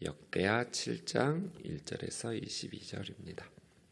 역대하 7장 1절에서 22절입니다.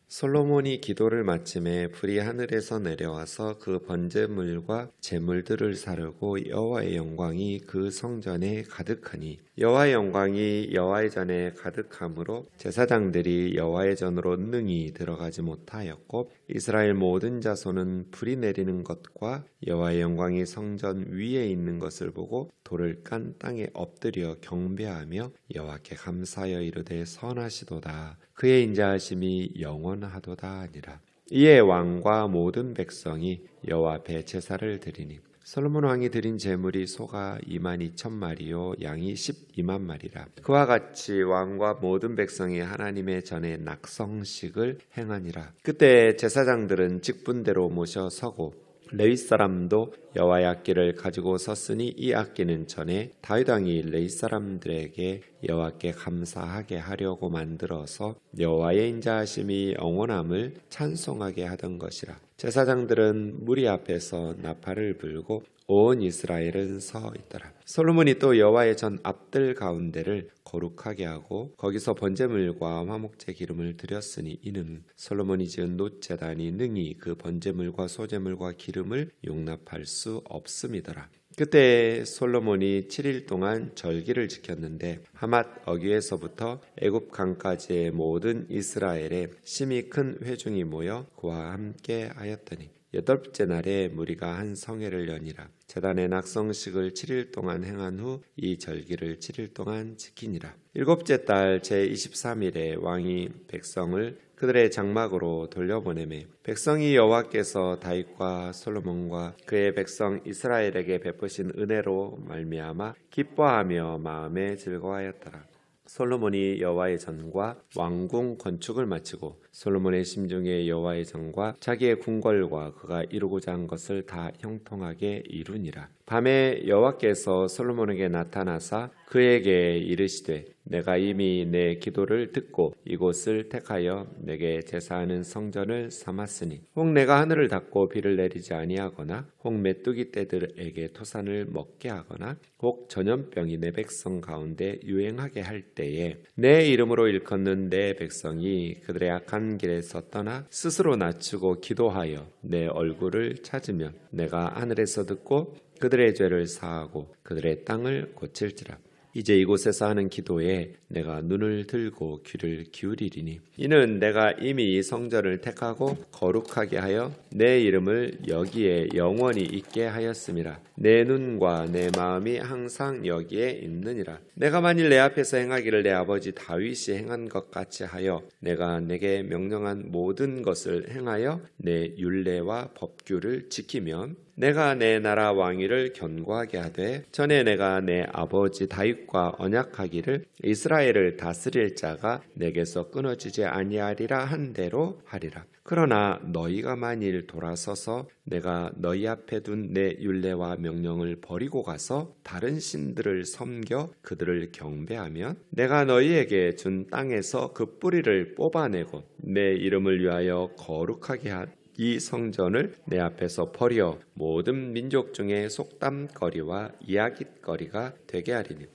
솔로몬이 기도를 마침에 불이 하늘에서 내려와서 그 번제물과 제물들을 사르고 여호와의 영광이 그 성전에 가득하니 여호와의 영광이 여호와의 전에 가득함으로 제사장들이 여호와의 전으로 능히 들어가지 못하였고 이스라엘 모든 자손은 불이 내리는 것과 여호와의 영광이 성전 위에 있는 것을 보고 돌을 깐 땅에 엎드려 경배하며 여호와께 감사하여 이르되 선하시도다 그의 인자하심이 영원하도다 하니라. 이에 왕과 모든 백성이 여호와 앞에 제사를 드리니 솔로몬 왕이 드린 제물이 소가 22,000마리요 양이 12만 마리라. 그와 같이 왕과 모든 백성이 하나님의 전에 낙성식을 행하니라. 그때 제사장들은 직분대로 모셔 서고 레위 사람도 여호와의 악기를 가지고 섰으니 이 악기는 전에 다윗 왕이 레위 사람들에게 여호와께 감사하게 하려고 만들어서 여호와의 인자하심이 영원함을 찬송하게 하던 것이라. 제사장들은 무리 앞에서 나팔을 불고 온 이스라엘은 서 있더라. 솔로몬이 또 여호와의 전 앞들 가운데를 거룩하게 하고 거기서 번제물과 화목제 기름을 드렸으니 이는 솔로몬이 지은 놋제단이 능히 그 번제물과 소제물과 기름을 용납할 수 없음이더라. 그때 솔로몬이 7일 동안 절기를 지켰는데 하맛 어귀에서부터 애굽 강까지의 모든 이스라엘에 심히 큰 회중이 모여 그와 함께 하였더니 여덟째 날에 무리가 한 성회를 여니라. 제단의 낙성식을 7일 동안 행한 후 이 절기를 7일 동안 지키니라. 일곱째 달 제23일에 왕이 백성을 그들의 장막으로 돌려보내매 백성이 여호와께서 다윗과 솔로몬과 그의 백성 이스라엘에게 베푸신 은혜로 말미암아 기뻐하며 마음에 즐거워하였더라. 솔로몬이 여호와의 전과 왕궁 건축을 마치고 솔로몬의 심중에 여호와의 전과 자기의 궁궐과 그가 이루고자 한 것을 다 형통하게 이루니라. 밤에 여호와께서 솔로몬에게 나타나사 그에게 이르시되 내가 이미 내 기도를 듣고 이곳을 택하여 내게 제사하는 성전을 삼았으니 혹 내가 하늘을 닫고 비를 내리지 아니하거나 혹 메뚜기 떼들에게 토산을 먹게 하거나 혹 전염병이 내 백성 가운데 유행하게 할 때에 내 이름으로 일컫는 내 백성이 그들의 악한 길에서 떠나 스스로 낮추고 기도하여 내 얼굴을 찾으면 내가 하늘에서 듣고 그들의 죄를 사하고 그들의 땅을 고칠지라. 이제 이곳에서 하는 기도에 내가 눈을 들고 귀를 기울이리니 이는 내가 이미 이 성전을 택하고 거룩하게 하여 내 이름을 여기에 영원히 있게 하였음이라. 내 눈과 내 마음이 항상 여기에 있느니라. 내가 만일 내 앞에서 행하기를 내 아버지 다윗이 행한 것 같이 하여 내가 내게 명령한 모든 것을 행하여 내 율례와 법규를 지키면 내가 내 나라 왕위를 견고하게 하되 전에 내가 내 아버지 다윗과 언약하기를 이스라엘을 다스릴 자가 내게서 끊어지지 아니하리라 한 대로 하리라. 그러나 너희가 만일 돌아서서 내가 너희 앞에 둔 내 율례와 명령을 버리고 가서 다른 신들을 섬겨 그들을 경배하면 내가 너희에게 준 땅에서 그 뿌리를 뽑아내고 내 이름을 위하여 거룩하게 한 이 성전을 내 앞에서 버려 모든 민족 중에 속담거리와 이야깃거리가 되게 하리니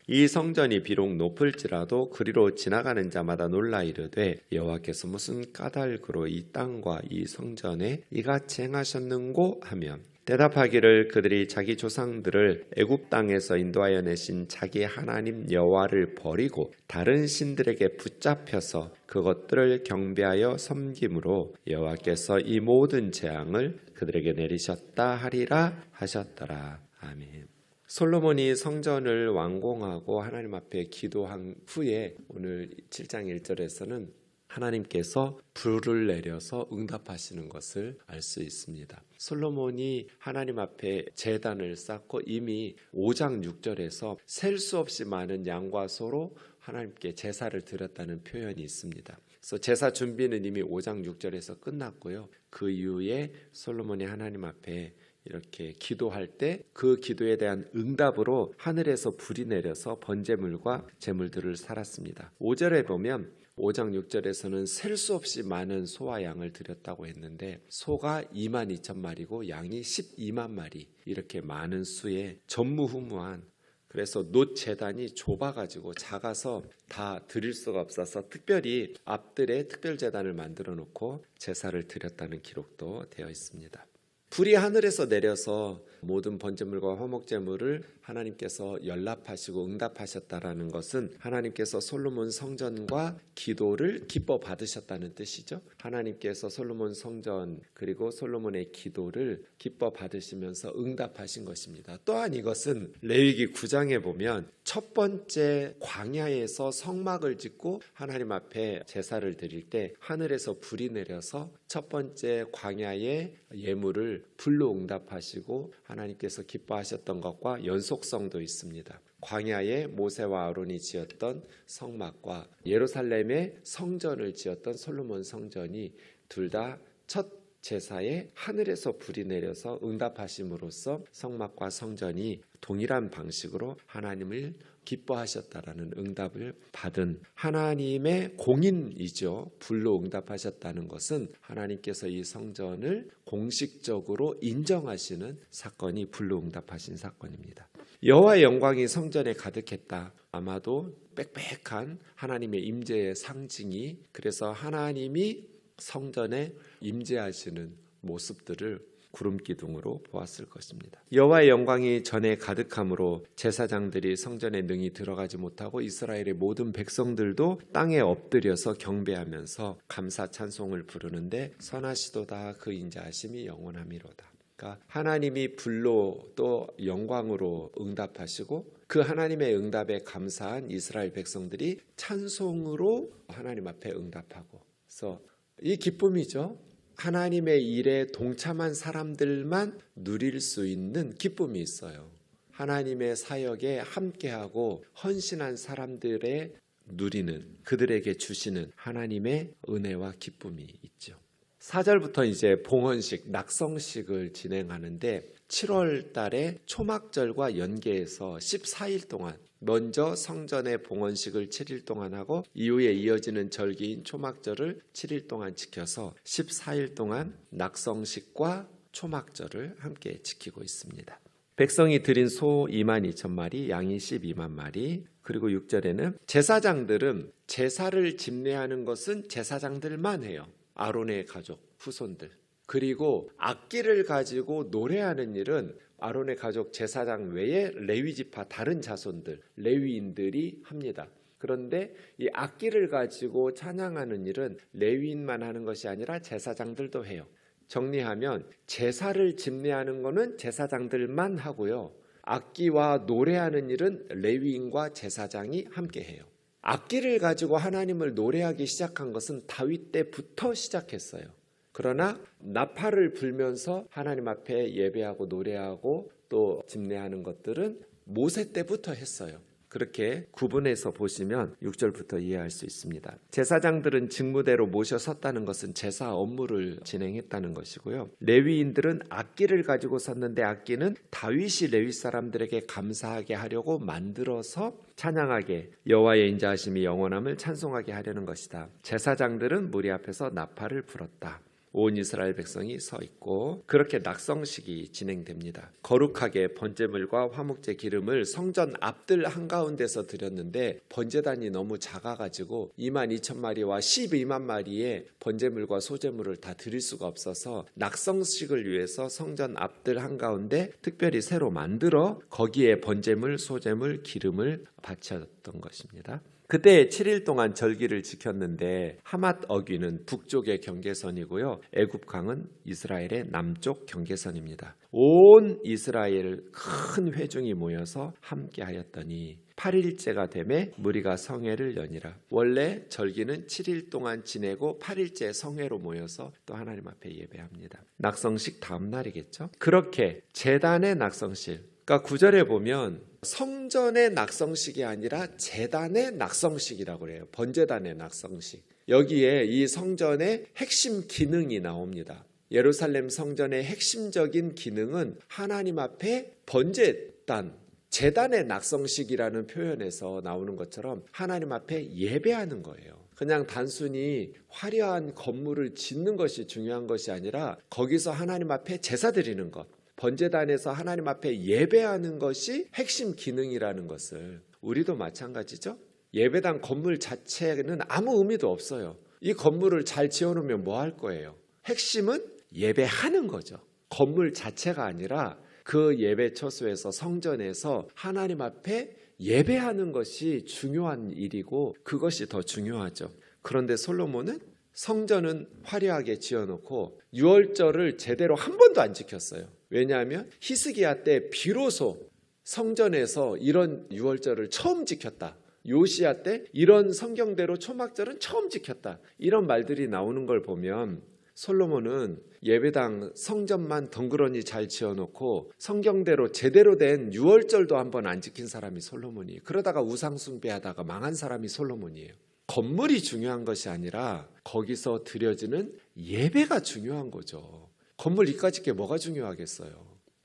이 성전이 비록 높을지라도 그리로 지나가는 자마다 놀라 이르되 여호와께서 무슨 까닭으로 이 땅과 이 성전에 이같이 행하셨는고 하면 대답하기를 그들이 자기 조상들을 애굽 땅에서 인도하여 내신 자기 하나님 여호와를 버리고 다른 신들에게 붙잡혀서 그것들을 경배하여 섬김으로 여호와께서 이 모든 재앙을 그들에게 내리셨다 하리라 하셨더라. 아멘. 솔로몬이 성전을 완공하고 하나님 앞에 기도한 후에 오늘 7장 1절에서는 하나님께서 불을 내려서 응답하시는 것을 알 수 있습니다. 솔로몬이 하나님 앞에 제단을 쌓고 이미 5장 6절에서 셀 수 없이 많은 양과 소로 하나님께 제사를 드렸다는 표현이 있습니다. 그래서 제사 준비는 이미 5장 6절에서 끝났고요. 그 이후에 솔로몬이 하나님 앞에 이렇게 기도할 때 그 기도에 대한 응답으로 하늘에서 불이 내려서 번제물과 제물들을 살았습니다. 5절에 보면 5장 6절에서는 셀 수 없이 많은 소와 양을 드렸다고 했는데 소가 22,000마리고 양이 12만 마리 이렇게 많은 수의 전무후무한 그래서 놋 제단이 좁아가지고 작아서 다 드릴 수가 없어서 특별히 앞들에 특별 제단을 만들어 놓고 제사를 드렸다는 기록도 되어 있습니다. 불이 하늘에서 내려서 모든 번제물과 화목제물을 하나님께서 연락하시고 응답하셨다라는 것은 하나님께서 솔로몬 성전과 기도를 기뻐 받으셨다는 뜻이죠. 하나님께서 솔로몬 성전 그리고 솔로몬의 기도를 기뻐 받으시면서 응답하신 것입니다. 또한 이것은 레위기 9장에 보면 첫 번째 광야에서 성막을 짓고 하나님 앞에 제사를 드릴 때 하늘에서 불이 내려서 첫 번째 광야의 예물을 불로 응답하시고 하나님께서 기뻐하셨던 것과 연속성도 있습니다. 광야에 모세와 아론이 지었던 성막과 예루살렘의 성전을 지었던 솔로몬 성전이 둘 다 첫 제사에 하늘에서 불이 내려서 응답하심으로써 성막과 성전이 동일한 방식으로 하나님을 기뻐하셨다라는 응답을 받은 하나님의 공인이죠. 불로 응답하셨다는 것은 하나님께서 이 성전을 공식적으로 인정하시는 사건이 불로 응답하신 사건입니다. 여호와의 영광이 성전에 가득했다. 아마도 빽빽한 하나님의 임재의 상징이, 그래서 하나님이 성전에 임재하시는 모습들을 구름 기둥으로 보았을 것입니다. 여호와의 영광이 전에 가득함으로 제사장들이 성전에 능히 들어가지 못하고 이스라엘의 모든 백성들도 땅에 엎드려서 경배하면서 감사 찬송을 부르는데 선하시도다 그 인자하심이 영원함이로다. 그러니까 하나님이 불로 또 영광으로 응답하시고 그 하나님의 응답에 감사한 이스라엘 백성들이 찬송으로 하나님 앞에 응답하고, 그래서 이 기쁨이죠. 하나님의 일에 동참한 사람들만 누릴 수 있는 기쁨이 있어요. 하나님의 사역에 함께하고 헌신한 사람들의 누리는, 그들에게 주시는 하나님의 은혜와 기쁨이 있죠. 4절부터 이제 봉헌식, 낙성식을 진행하는데 7월 달에 초막절과 연계해서 14일 동안 먼저 성전의 봉헌식을 7일 동안 하고 이후에 이어지는 절기인 초막절을 7일 동안 지켜서 14일 동안 낙성식과 초막절을 함께 지키고 있습니다. 백성이 드린 소 22,000마리, 양이 12만 마리, 그리고 6절에는 제사장들은 제사를 집례하는 것은 제사장들만 해요. 아론의 가족, 후손들. 그리고 악기를 가지고 노래하는 일은 아론의 가족 제사장 외에 레위지파 다른 자손들, 레위인들이 합니다. 그런데 이 악기를 가지고 찬양하는 일은 레위인만 하는 것이 아니라 제사장들도 해요. 정리하면 제사를 집례하는 것은 제사장들만 하고요. 악기와 노래하는 일은 레위인과 제사장이 함께 해요. 악기를 가지고 하나님을 노래하기 시작한 것은 다윗 때부터 시작했어요. 그러나 나팔을 불면서 하나님 앞에 예배하고 노래하고 또 집례하는 것들은 모세 때부터 했어요. 그렇게 구분해서 보시면 6절부터 이해할 수 있습니다. 제사장들은 직무대로 모셔 섰다는 것은 제사 업무를 진행했다는 것이고요. 레위인들은 악기를 가지고 섰는데 악기는 다윗이 레위 사람들에게 감사하게 하려고 만들어서 찬양하게, 여호와의 인자하심이 영원함을 찬송하게 하려는 것이다. 제사장들은 무리 앞에서 나팔을 불었다. 온 이스라엘 백성이 서 있고 그렇게 낙성식이 진행됩니다. 거룩하게 번제물과 화목제 기름을 성전 앞들 한가운데서 드렸는데 번제단이 너무 작아가지고 22,000마리와 12만 마리의 번제물과 소제물을 다 드릴 수가 없어서 낙성식을 위해서 성전 앞들 한가운데 특별히 새로 만들어 거기에 번제물, 소제물, 기름을 바쳤던 것입니다. 그때 7일 동안 절기를 지켰는데 하맛 어귀는 북쪽의 경계선이고요. 애굽강은 이스라엘의 남쪽 경계선입니다. 온 이스라엘 큰 회중이 모여서 함께 하였더니 8일째가 되매 무리가 성회를 여니라. 원래 절기는 7일 동안 지내고 8일째 성회로 모여서 또 하나님 앞에 예배합니다. 낙성식 다음 날이겠죠. 그렇게 제단의 낙성식, 그러니까 9절에 보면 성전의 낙성식이 아니라 제단의 낙성식이라고 해요. 번제단의 낙성식. 여기에 이 성전의 핵심 기능이 나옵니다. 예루살렘 성전의 핵심적인 기능은 하나님 앞에 번제단, 제단의 낙성식이라는 표현에서 나오는 것처럼 하나님 앞에 예배하는 거예요. 그냥 단순히 화려한 건물을 짓는 것이 중요한 것이 아니라 거기서 하나님 앞에 제사 드리는 것, 번제단에서 하나님 앞에 예배하는 것이 핵심 기능이라는 것을, 우리도 마찬가지죠. 예배당 건물 자체는 아무 의미도 없어요. 이 건물을 잘 지어놓으면 뭐 할 거예요? 핵심은 예배하는 거죠. 건물 자체가 아니라 그 예배 처소에서, 성전에서 하나님 앞에 예배하는 것이 중요한 일이고 그것이 더 중요하죠. 그런데 솔로몬은 성전은 화려하게 지어놓고 유월절을 제대로 한 번도 안 지켰어요. 왜냐하면 히스기야 때 비로소 성전에서 이런 유월절을 처음 지켰다. 요시야 때 이런 성경대로 초막절은 처음 지켰다. 이런 말들이 나오는 걸 보면 솔로몬은 예배당 성전만 덩그러니 잘 지어놓고 성경대로 제대로 된 유월절도 한번 안 지킨 사람이 솔로몬이에요. 그러다가 우상 숭배하다가 망한 사람이 솔로몬이에요. 건물이 중요한 것이 아니라 거기서 드려지는 예배가 중요한 거죠. 건물 이까짓 게 뭐가 중요하겠어요.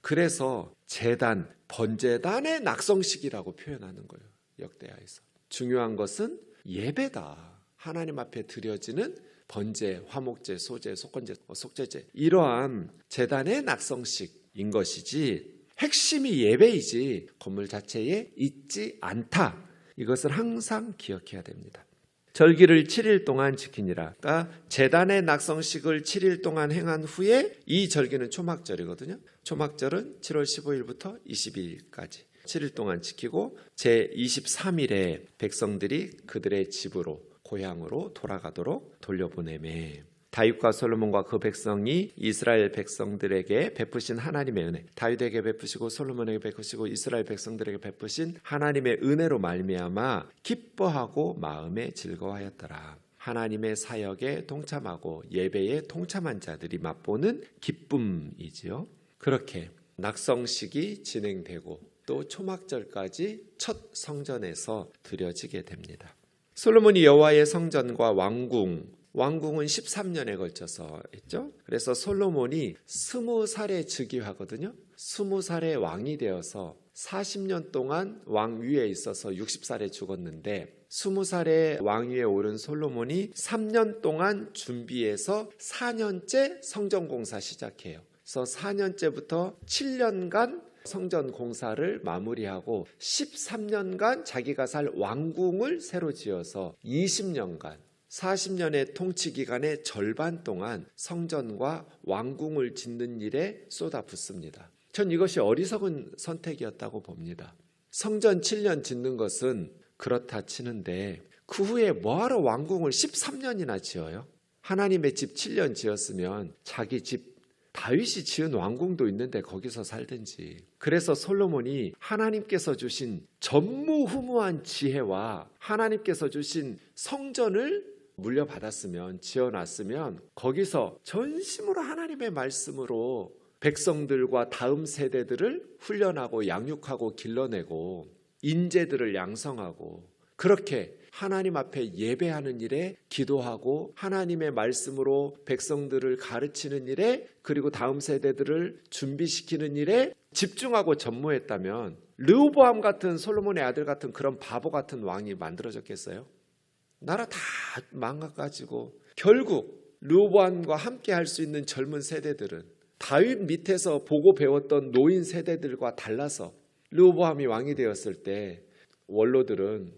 그래서 제단, 번제단의 낙성식이라고 표현하는 거예요. 역대하에서. 중요한 것은 예배다. 하나님 앞에 드려지는 번제, 화목제, 소제, 속죄제, 이러한 제단의 낙성식인 것이지 핵심이 예배이지 건물 자체에 있지 않다. 이것을 항상 기억해야 됩니다. 절기를 7일 동안 지키니라. 그러니까 제단의 낙성식을 7일 동안 행한 후에 이 절기는 초막절이거든요. 초막절은 7월 15일부터 22일까지 7일 동안 지키고 제23일에 백성들이 그들의 집으로, 고향으로 돌아가도록 돌려보내매, 다윗과 솔로몬과 그 백성이 이스라엘 백성들에게 베푸신 하나님의 은혜, 다윗에게 베푸시고 솔로몬에게 베푸시고 이스라엘 백성들에게 베푸신 하나님의 은혜로 말미암아 기뻐하고 마음에 즐거워하였더라. 하나님의 사역에 동참하고 예배에 동참한 자들이 맛보는 기쁨이지요. 그렇게 낙성식이 진행되고 또 초막절까지 첫 성전에서 드려지게 됩니다. 솔로몬이 여호와의 성전과 왕궁은 13년에 걸쳐서 했죠. 그래서 솔로몬이 20살에 즉위하거든요. 20살에 왕이 되어서 40년 동안 왕위에 있어서 60살에 죽었는데 20살에 왕위에 오른 솔로몬이 3년 동안 준비해서 4년째 성전 공사 시작해요. 그래서 4년째부터 7년간 성전 공사를 마무리하고 13년간 자기가 살 왕궁을 새로 지어서 20년간 40년의 통치 기간의 절반 동안 성전과 왕궁을 짓는 일에 쏟아붓습니다. 전 이것이 어리석은 선택이었다고 봅니다. 성전 7년 짓는 것은 그렇다 치는데 그 후에 뭐하러 왕궁을 13년이나 지어요? 하나님의 집 7년 지었으면 자기 집 다윗이 지은 왕궁도 있는데 거기서 살든지. 그래서 솔로몬이 하나님께서 주신 전무후무한 지혜와 하나님께서 주신 성전을 물려받았으면, 지어놨으면 거기서 전심으로 하나님의 말씀으로 백성들과 다음 세대들을 훈련하고 양육하고 길러내고 인재들을 양성하고 그렇게 하나님 앞에 예배하는 일에, 기도하고 하나님의 말씀으로 백성들을 가르치는 일에, 그리고 다음 세대들을 준비시키는 일에 집중하고 전무했다면 르호보암 같은, 솔로몬의 아들 같은 그런 바보 같은 왕이 만들어졌겠어요? 나라 다 망가가지고 결국 르호보암과 함께 할 수 있는 젊은 세대들은 다윗 밑에서 보고 배웠던 노인 세대들과 달라서 르호보암이 왕이 되었을 때 원로들은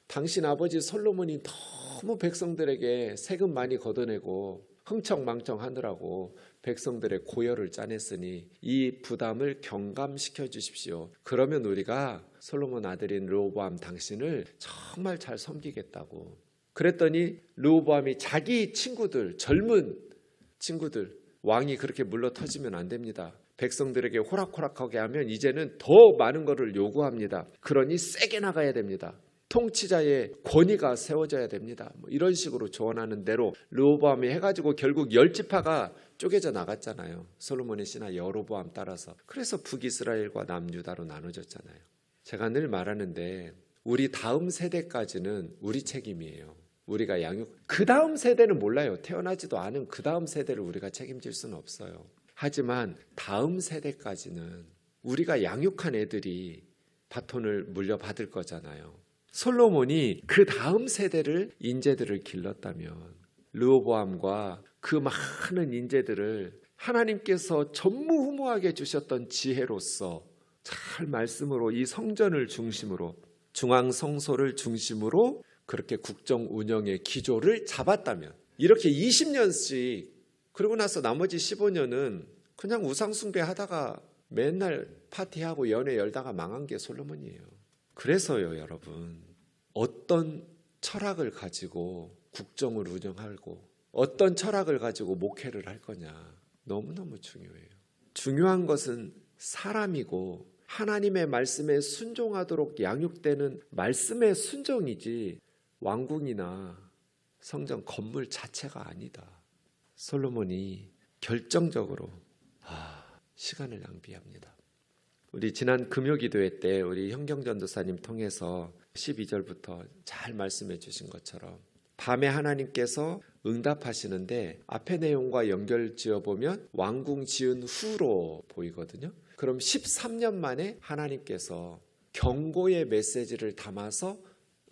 당신 아버지 솔로몬이 너무 백성들에게 세금 많이 걷어내고 흥청망청 하느라고 백성들의 고열을 짜냈으니 이 부담을 경감시켜 주십시오. 그러면 우리가 솔로몬 아들인 르호보암 당신을 정말 잘 섬기겠다고. 그랬더니 르호보암이 자기 친구들, 젊은 친구들, 왕이 그렇게 물러 터지면 안 됩니다. 백성들에게 호락호락하게 하면 이제는 더 많은 것을 요구합니다. 그러니 세게 나가야 됩니다. 통치자의 권위가 세워져야 됩니다. 이런 식으로 조언하는 대로 르호보암이 해가지고 결국 10지파가 쪼개져 나갔잖아요. 솔로몬의 신하 여로보암 따라서. 그래서 북이스라엘과 남유다로 나눠졌잖아요. 제가 늘 말하는데 우리 다음 세대까지는 우리 책임이에요. 우리가 그 다음 세대는 몰라요. 태어나지도 않은 그 다음 세대를 우리가 책임질 수는 없어요. 하지만 다음 세대까지는 우리가 양육한 애들이 바톤을 물려받을 거잖아요. 솔로몬이 그 다음 세대를, 인재들을 길렀다면 르호보암과 그 많은 인재들을 하나님께서 전무후무하게 주셨던 지혜로서 잘 말씀으로 이 성전을 중심으로 중앙 성소를 중심으로 그렇게 국정 운영의 기조를 잡았다면 이렇게 20년씩 그러고 나서 나머지 15년은 그냥 우상숭배 하다가 맨날 파티하고 연애 열다가 망한 게 솔로몬이에요. 그래서요 여러분, 어떤 철학을 가지고 국정을 운영하고 어떤 철학을 가지고 목회를 할 거냐 너무너무 중요해요. 중요한 것은 사람이고 하나님의 말씀에 순종하도록 양육되는 말씀의 순종이지 왕궁이나 성전 건물 자체가 아니다. 솔로몬이 결정적으로 시간을 낭비합니다. 우리 지난 금요기도회 때 우리 현경전도사님 통해서 12절부터 잘 말씀해 주신 것처럼 밤에 하나님께서 응답하시는데 앞의 내용과 연결 지어보면 왕궁 지은 후로 보이거든요. 그럼 13년 만에 하나님께서 경고의 메시지를 담아서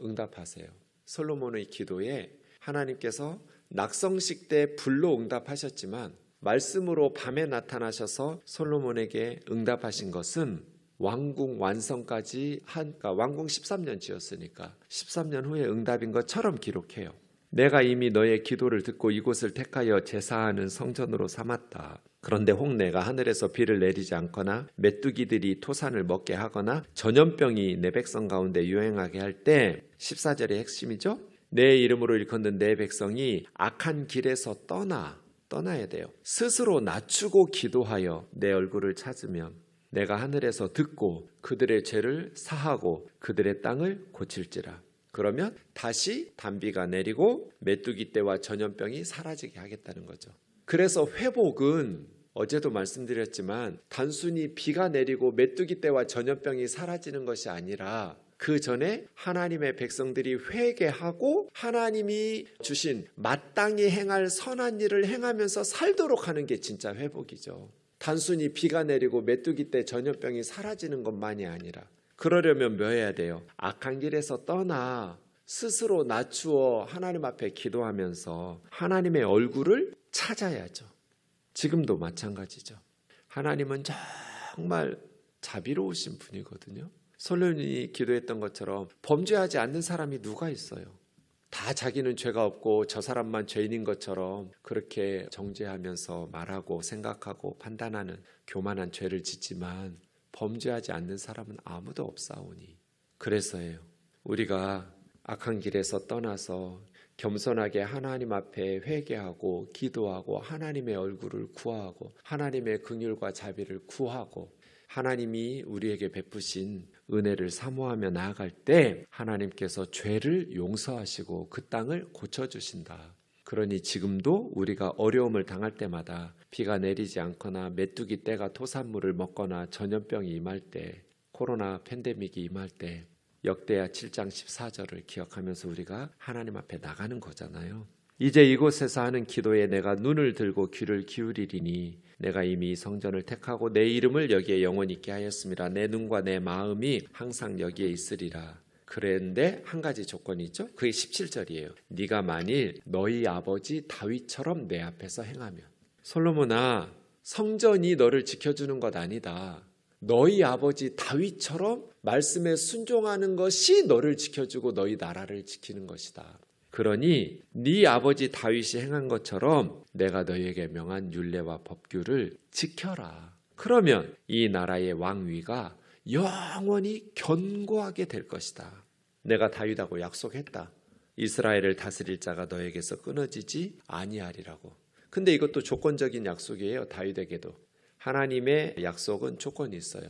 응답하세요. 솔로몬의 기도에 하나님께서 낙성식 때 불로 응답하셨지만 말씀으로 밤에 나타나셔서 솔로몬에게 응답하신 것은 왕궁 완성까지 그러니까 왕궁 13년 지었으니까 13년 후에 응답인 것처럼 기록해요. 내가 이미 너의 기도를 듣고 이곳을 택하여 제사하는 성전으로 삼았다. 그런데 혹 내가 하늘에서 비를 내리지 않거나 메뚜기들이 토산을 먹게 하거나 전염병이 내 백성 가운데 유행하게 할 때 14절의 핵심이죠. 내 이름으로 일컫는 내 백성이 악한 길에서 떠나야 돼요. 스스로 낮추고 기도하여 내 얼굴을 찾으면 내가 하늘에서 듣고 그들의 죄를 사하고 그들의 땅을 고칠지라. 그러면 다시 단비가 내리고 메뚜기 떼와 전염병이 사라지게 하겠다는 거죠. 그래서 회복은 어제도 말씀드렸지만 단순히 비가 내리고 메뚜기 떼와 전염병이 사라지는 것이 아니라 그 전에 하나님의 백성들이 회개하고 하나님이 주신 마땅히 행할 선한 일을 행하면서 살도록 하는 게 진짜 회복이죠. 단순히 비가 내리고 메뚜기 떼 전염병이 사라지는 것만이 아니라 그러려면 뭐 해야 돼요? 악한 길에서 떠나 스스로 낮추어 하나님 앞에 기도하면서 하나님의 얼굴을 찾아야죠. 지금도 마찬가지죠. 하나님은 정말 자비로우신 분이거든요. 솔로몬이 기도했던 것처럼 범죄하지 않는 사람이 누가 있어요? 다 자기는 죄가 없고 저 사람만 죄인인 것처럼 그렇게 정죄하면서 말하고 생각하고 판단하는 교만한 죄를 짓지만 범죄하지 않는 사람은 아무도 없사오니. 그래서예요. 우리가 악한 길에서 떠나서 겸손하게 하나님 앞에 회개하고 기도하고 하나님의 얼굴을 구하고 하나님의 긍휼과 자비를 구하고 하나님이 우리에게 베푸신 은혜를 사모하며 나아갈 때 하나님께서 죄를 용서하시고 그 땅을 고쳐주신다. 그러니 지금도 우리가 어려움을 당할 때마다 비가 내리지 않거나 메뚜기 떼가 토산물을 먹거나 전염병이 임할 때 코로나 팬데믹이 임할 때 역대하 7장 14절을 기억하면서 우리가 하나님 앞에 나가는 거잖아요. 이제 이곳에서 하는 기도에 내가 눈을 들고 귀를 기울이리니 내가 이미 성전을 택하고 내 이름을 여기에 영원히 있게 하였습니다. 내 눈과 내 마음이 항상 여기에 있으리라. 그런데 한 가지 조건이 있죠. 그게 17절이에요. 네가 만일 너희 아버지 다윗처럼 내 앞에서 행하면. 솔로몬아, 성전이 너를 지켜주는 것 아니다. 너희 아버지 다윗처럼 말씀에 순종하는 것이 너를 지켜주고 너희 나라를 지키는 것이다. 그러니 네 아버지 다윗이 행한 것처럼 내가 너희에게 명한 율례와 법규를 지켜라. 그러면 이 나라의 왕위가 영원히 견고하게 될 것이다. 내가 다윗하고 약속했다. 이스라엘을 다스릴 자가 너에게서 끊어지지 아니하리라고. 근데 이것도 조건적인 약속이에요. 다윗에게도. 하나님의 약속은 조건이 있어요.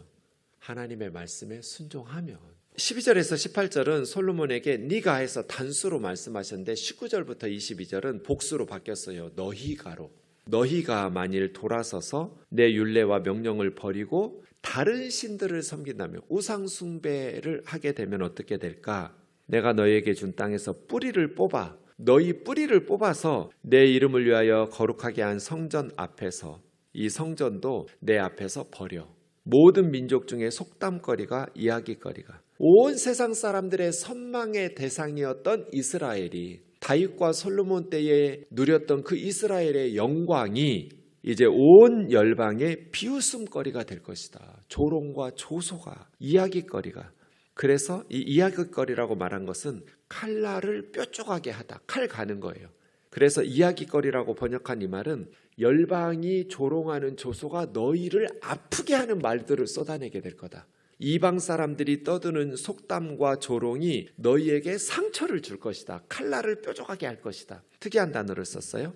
하나님의 말씀에 순종하면. 12절에서 18절은 솔로몬에게 네가 해서 단수로 말씀하셨는데 19절부터 22절은 복수로 바뀌었어요. 너희가로. 너희가 만일 돌아서서 내 율례와 명령을 버리고 다른 신들을 섬긴다면 우상 숭배를 하게 되면 어떻게 될까? 내가 너희에게 준 땅에서 뿌리를 뽑아 너희 뿌리를 뽑아서 내 이름을 위하여 거룩하게 한 성전 앞에서 이 성전도 내 앞에서 버려. 모든 민족 중에 속담거리가 이야기거리가 온 세상 사람들의 선망의 대상이었던 이스라엘이 다윗과 솔로몬 때에 누렸던 그 이스라엘의 영광이 이제 온 열방의 비웃음거리가 될 것이다. 조롱과 조소가, 이야기거리가. 그래서 이 이야기거리라고 말한 것은 칼날을 뾰족하게 하다, 칼 가는 거예요. 그래서 이야기거리라고 번역한 이 말은 열방이 조롱하는 조소가 너희를 아프게 하는 말들을 쏟아내게 될 거다. 이방 사람들이 떠드는 속담과 조롱이 너희에게 상처를 줄 것이다. 칼날을 뾰족하게 할 것이다. 특이한 단어를 썼어요.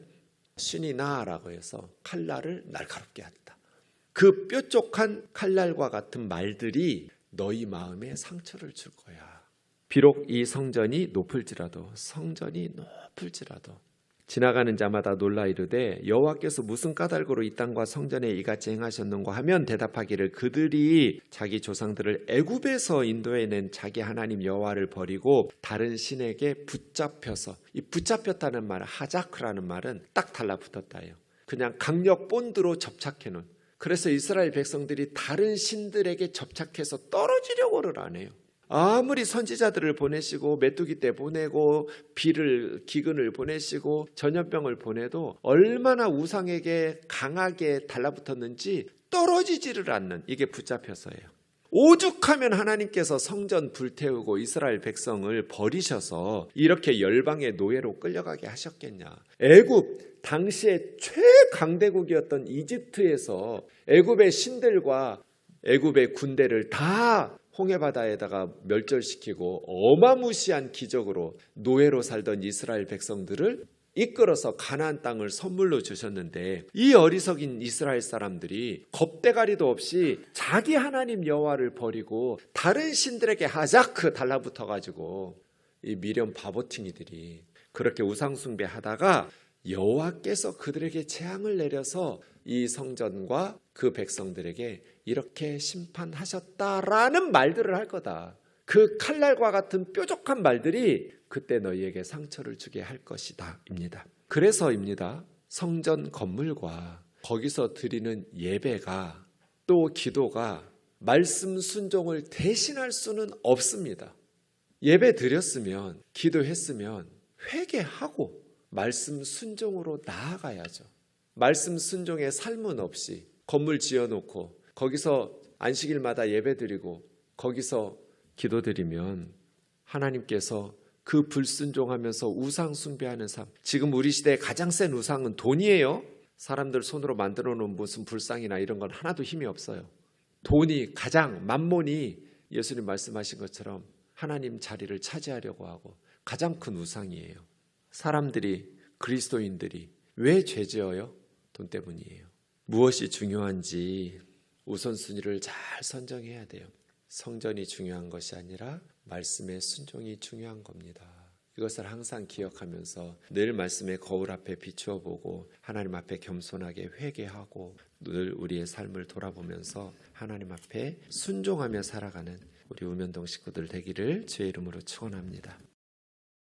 신이나라고 해서 칼날을 날카롭게 한다. 그 뾰족한 칼날과 같은 말들이 너희 마음에 상처를 줄 거야. 비록 이 성전이 높을지라도, 성전이 높을지라도 지나가는 자마다 놀라 이르되 여호와께서 무슨 까닭으로 이 땅과 성전에 이같이 행하셨는가 하면 대답하기를 그들이 자기 조상들을 애굽에서 인도해낸 자기 하나님 여호와를 버리고 다른 신에게 붙잡혀서, 이 붙잡혔다는 말, 하자크라는 말은 딱 달라붙었다예요. 그냥 강력 본드로 접착해놓은. 그래서 이스라엘 백성들이 다른 신들에게 접착해서 떨어지려고를 안 해요. 아무리 선지자들을 보내시고 메뚜기 떼 보내고 기근을 보내시고 전염병을 보내도 얼마나 우상에게 강하게 달라붙었는지 떨어지지를 않는, 이게 붙잡혀서예요. 오죽하면 하나님께서 성전 불태우고 이스라엘 백성을 버리셔서 이렇게 열방의 노예로 끌려가게 하셨겠냐. 애굽, 당시에 최강대국이었던 이집트에서 애굽의 신들과 애굽의 군대를 다 홍해바다에다가 멸절시키고 어마무시한 기적으로 노예로 살던 이스라엘 백성들을 이끌어서 가나안 땅을 선물로 주셨는데, 이 어리석인 이스라엘 사람들이 겁대가리도 없이 자기 하나님 여호와를 버리고 다른 신들에게 하자크 달라붙어가지고 이 미련 바보팅이들이 그렇게 우상숭배하다가 여호와께서 그들에게 재앙을 내려서 이 성전과 그 백성들에게 이렇게 심판하셨다라는 말들을 할 거다. 그 칼날과 같은 뾰족한 말들이 그때 너희에게 상처를 주게 할 것이다 입니다. 그래서입니다. 성전 건물과 거기서 드리는 예배가, 또 기도가 말씀 순종을 대신할 수는 없습니다. 예배 드렸으면, 기도했으면 회개하고 말씀 순종으로 나아가야죠. 말씀 순종의 삶은 없이 건물 지어놓고 거기서 안식일마다 예배드리고 거기서 기도드리면 하나님께서 그 불순종하면서 우상 숭배하는 삶, 지금 우리 시대에 가장 센 우상은 돈이에요. 사람들 손으로 만들어 놓은 무슨 불상이나 이런 건 하나도 힘이 없어요. 돈이 가장, 만몬이 예수님 말씀하신 것처럼 하나님 자리를 차지하려고 하고 가장 큰 우상이에요. 사람들이, 그리스도인들이 왜 죄지어요? 돈 때문이에요. 무엇이 중요한지 우선순위를 잘 선정해야 돼요. 성전이 중요한 것이 아니라 말씀의 순종이 중요한 겁니다. 이것을 항상 기억하면서 늘 말씀의 거울 앞에 비추어 보고 하나님 앞에 겸손하게 회개하고 늘 우리의 삶을 돌아보면서 하나님 앞에 순종하며 살아가는 우리 우면동 식구들 되기를 주의 이름으로 축원합니다.